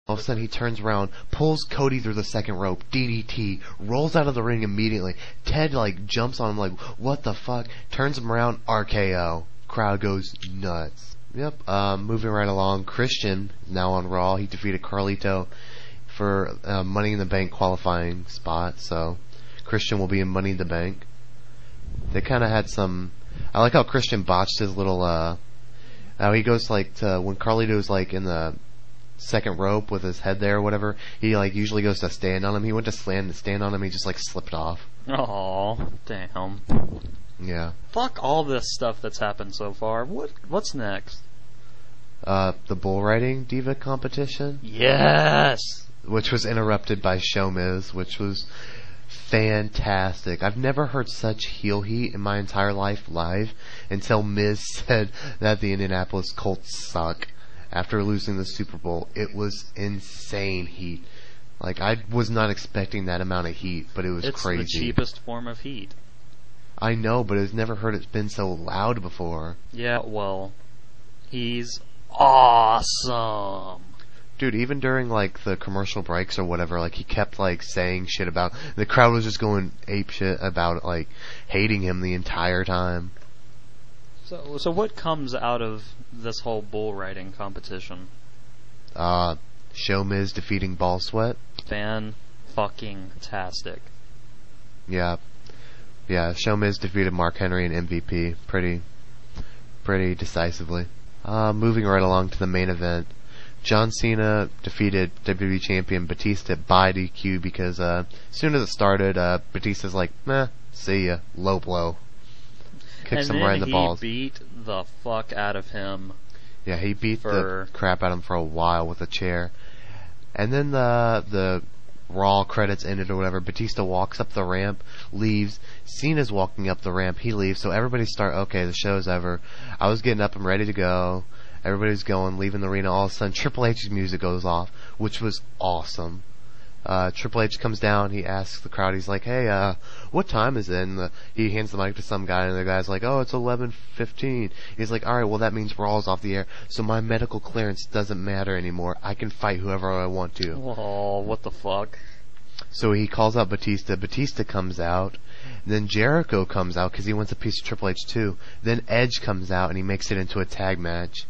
All of a sudden he turns around, pulls Cody through the second rope, DDT, rolls out of the ring immediately. Ted jumps on him like, what the fuck? Turns him around, RKO. Crowd goes nuts. Yep, moving right along, Christian, now on Raw, he defeated Carlito for Money in the Bank qualifying spot, so Christian will be in Money in the Bank. They kind of had some... I like how Christian botched his little, how he goes when Carlito's in the second rope with his head there or whatever, he usually goes to stand on him. He went to stand on him, he just slipped off. Oh, damn. Yeah. Fuck all this stuff that's happened so far. What's next? The bull riding diva competition? Yes! Which was interrupted by Show Miz, which was fantastic. I've never heard such heel heat in my entire life live until Miz said that the Indianapolis Colts suck after losing the Super Bowl. It was insane heat. I was not expecting that amount of heat, but it was crazy. It's the cheapest form of heat. I know, but I've never heard it been so loud before. Yeah, well, he's awesome. Dude, even during the commercial breaks or whatever, he kept saying shit about... The crowd was just going ape shit about it, hating him the entire time. So what comes out of this whole bull riding competition? Show Miz defeating Ball Sweat. Fan-fucking-tastic. Yeah. Yeah, Show Miz defeated Mark Henry and MVP pretty decisively. Moving right along to the main event. John Cena defeated WWE Champion Batista by DQ because as soon as it started, Batista's meh, see ya, low blow. Kicks him right in the balls. And then he beat the fuck out of him. Yeah, he beat the crap out of him for a while with a chair. And then the Raw credits ended or whatever. Batista walks up the ramp, leaves. Cena's walking up the ramp, he leaves. So everybody okay, the show's over. I was getting up and ready to go. Everybody's going, leaving the arena. All of a sudden, Triple H's music goes off, which was awesome. Triple H comes down, he asks the crowd, he's like, hey, what time is it? And he hands the mic to some guy, and the guy's like, oh, it's 11:15. He's like, alright, well that means Raw's off the air, so my medical clearance doesn't matter anymore. I can fight whoever I want to. Oh, what the fuck? So he calls out Batista. Batista comes out. Then Jericho comes out because he wants a piece of Triple H too. Then Edge comes out, and he makes it into a tag match.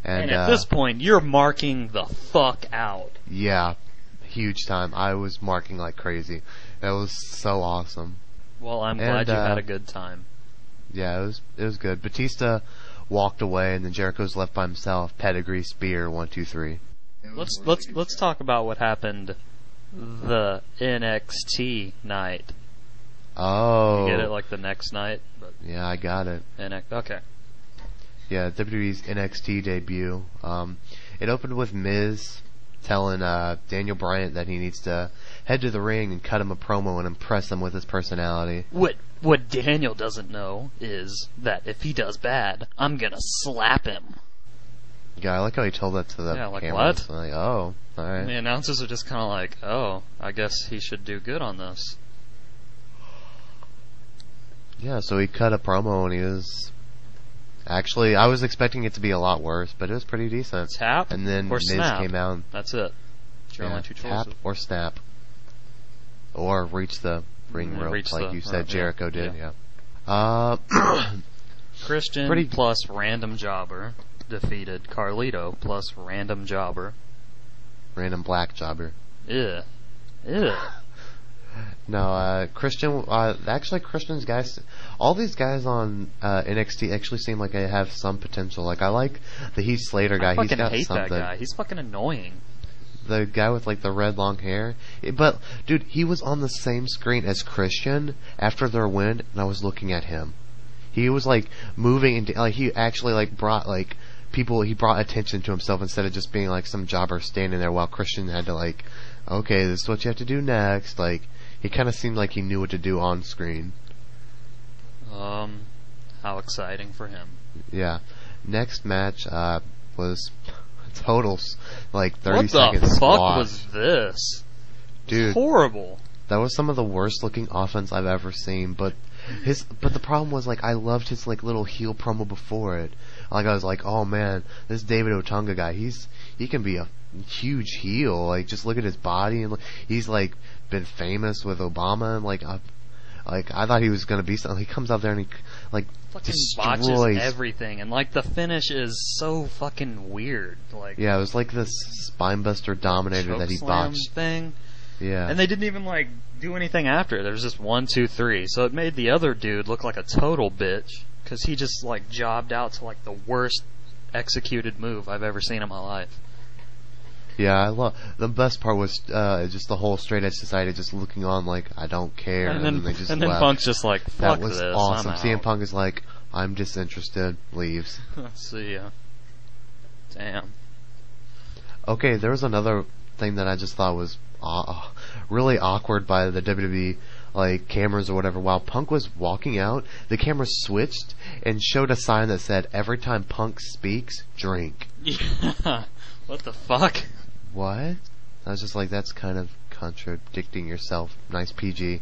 And at this point, you're marking the fuck out. Yeah. Huge time. I was marking like crazy. That was so awesome. Well, I'm glad you had a good time. Yeah, it was good. Batista walked away, and then Jericho's left by himself. Pedigree, spear, 1, 2, 3. Let's talk about what happened the NXT night. Oh, you get it the next night? But yeah, I got it. Okay. Yeah, WWE's NXT debut. It opened with Miz telling Daniel Bryan that he needs to head to the ring and cut him a promo and impress him with his personality. What Daniel doesn't know is that if he does bad, I'm gonna slap him. Yeah, I like how he told that to the camera. What? Oh, alright. The announcers are just kind of oh, I guess he should do good on this. Yeah, so he cut a promo and he was... Actually, I was expecting it to be a lot worse, but it was pretty decent. Tap and then or Miz snap. came out. That's it. It's your only two choices. Tap or snap. Or reach the ring rope, like you said Jericho did. Yeah. Christian plus random jobber defeated Carlito plus random jobber. Random black jobber. Ew. No, Christian, actually Christian's guys, all these guys on NXT actually seem like they have some potential. I like the Heath Slater guy. I fucking hate that guy. He's fucking annoying. The guy with the red long hair. But, dude, he was on the same screen as Christian after their win, and I was looking at him. He was moving into, he actually brought people, he brought attention to himself instead of just being some jobber standing there while Christian had to okay, this is what you have to do next. He kind of seemed like he knew what to do on screen. How exciting for him. Yeah. Next match was total 30 what second the fuck squash. Was this? Dude, it's horrible. That was some of the worst looking offense I've ever seen. But the problem was I loved his little heel promo before it. I was oh man, this David Otunga guy, he can be a huge heel. Like, just look at his body, and he's like been famous with Obama, and like I thought he was gonna be something. He comes out there and he like fucking destroys botches everything, and like the finish is so fucking weird. Like, yeah, it was like this spinebuster dominator that he botched thing. Yeah, and they didn't even like do anything after. There was just 1, 2, 3. So it made the other dude look like a total bitch because he just like jobbed out to like the worst executed move I've ever seen in my life. Yeah, I love the best part was just the whole straight edge society just looking on like I don't care, and then they just and left. then Punk's just like fuck that was this, awesome. I'm CM out. Punk is like I'm disinterested, leaves. See ya. Damn. Okay, there was another thing that I just thought was really awkward by the WWE like cameras or whatever. While Punk was walking out, the camera switched and showed a sign that said every time Punk speaks, drink. Yeah. What the fuck? What? I was just like, that's kind of contradicting yourself. Nice PG.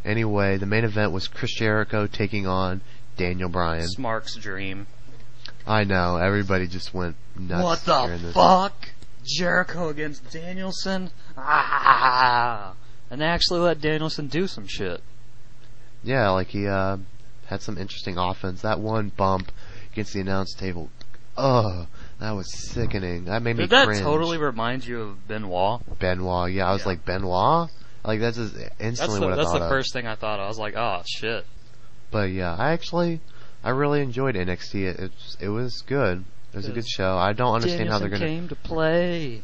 Anyway, the main event was Chris Jericho taking on Daniel Bryan. Smark's dream. I know, everybody just went nuts. What the fuck? Jericho against Danielson? Ah! And they actually let Danielson do some shit. Yeah, like he had some interesting offense. That one bump against the announce table. Ugh, that was sickening. That made me cringe. Did that totally remind you of Benoit? Benoit, yeah. I was like, Benoit? Like, that's just instantly what I thought of. That's the first thing I thought of. I was like, oh, shit. But yeah, I really enjoyed NXT. It was good. It was a good show. I don't understand how they're gonna... came to play.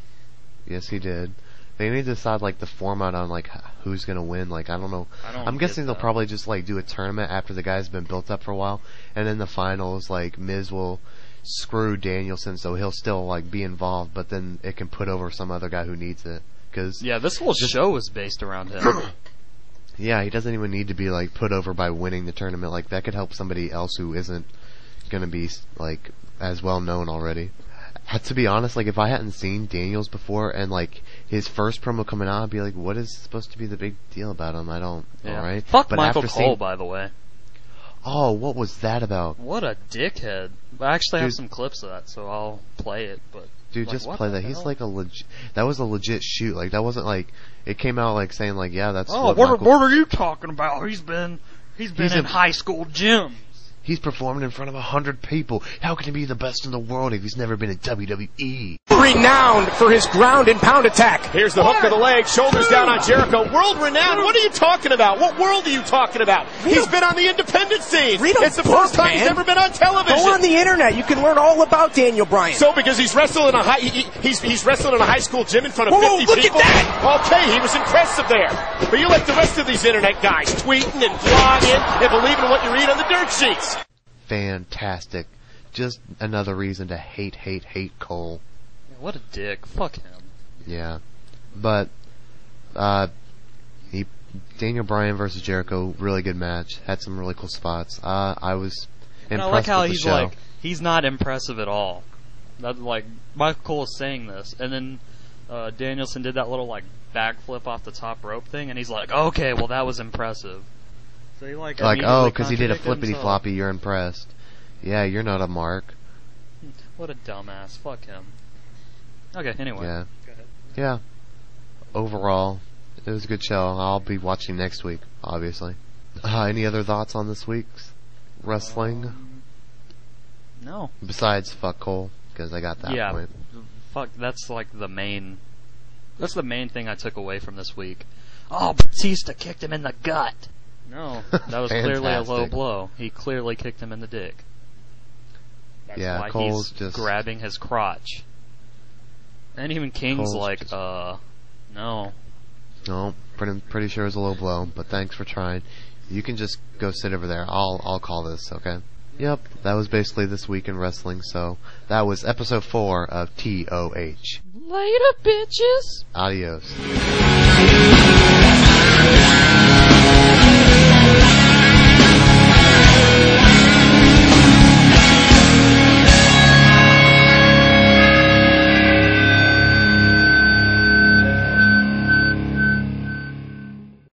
Yes, he did. They need to decide like the format on like who's gonna win. Like I don't know. I'm guessing they'll probably just like do a tournament after the guy's been built up for a while, and in the finals, like Miz will screw Danielson, so he'll still like be involved, but then it can put over some other guy who needs it. Cause yeah, this whole show is based around him. Yeah, he doesn't even need to be like put over by winning the tournament. Like that could help somebody else who isn't gonna be like as well known already. To be honest, like if I hadn't seen Daniels before and like his first promo coming out, I'd be like, what is supposed to be the big deal about him? I don't know, right? Fuck but Michael Cole, by the way. Oh, what was that about? What a dickhead. I actually have some clips of that, so I'll play it, but... Dude, like, just play that. He's like that was a legit shoot. Like, that wasn't like, it came out like saying like, yeah, that's what are you talking about? He's been in high school gym. He's performing in front of 100 people. How can he be the best in the world if he's never been in WWE? Renowned for his ground and pound attack. Here's the hook of the leg, shoulders down on Jericho. World renowned? What are you talking about? What world are you talking about? He's been on the independent scene. It's the first time he's ever been on television. Go on the internet. You can learn all about Daniel Bryan. So because he's wrestled in a he's wrestled in a high school gym in front of 50 look people. At that! Okay, he was impressive there. But you let the rest of these internet guys tweeting and blogging and believing in what you read on the dirt sheets. Fantastic. Just another reason to hate Cole. What a dick. Fuck him. Yeah. But, Daniel Bryan versus Jericho, really good match. Had some really cool spots. I was impressed and I like how with the he's show. like, he's not impressive at all. That's like, Michael Cole is saying this, and then, Danielson did that little, like, backflip off the top rope thing, and he's like, okay, well that was impressive. So he like because he did a flippity floppy, you're impressed. Yeah, you're not a mark. What a dumbass. Fuck him. Okay, anyway. Yeah. Go ahead. Yeah. Overall, it was a good show. I'll be watching next week, obviously. Any other thoughts on this week's wrestling? No. Besides, fuck Cole, because I got that point. Fuck, that's like the main thing I took away from this week. Oh, Batista kicked him in the gut. No, that was clearly a low blow. He clearly kicked him in the dick. That's why Cole's he's just grabbing his crotch. And even King's like, no. No, pretty sure it was a low blow, but thanks for trying. You can just go sit over there. I'll call this, okay? Yep, that was basically this week in wrestling, so that was episode 4 of TOH. Later, bitches! Adios.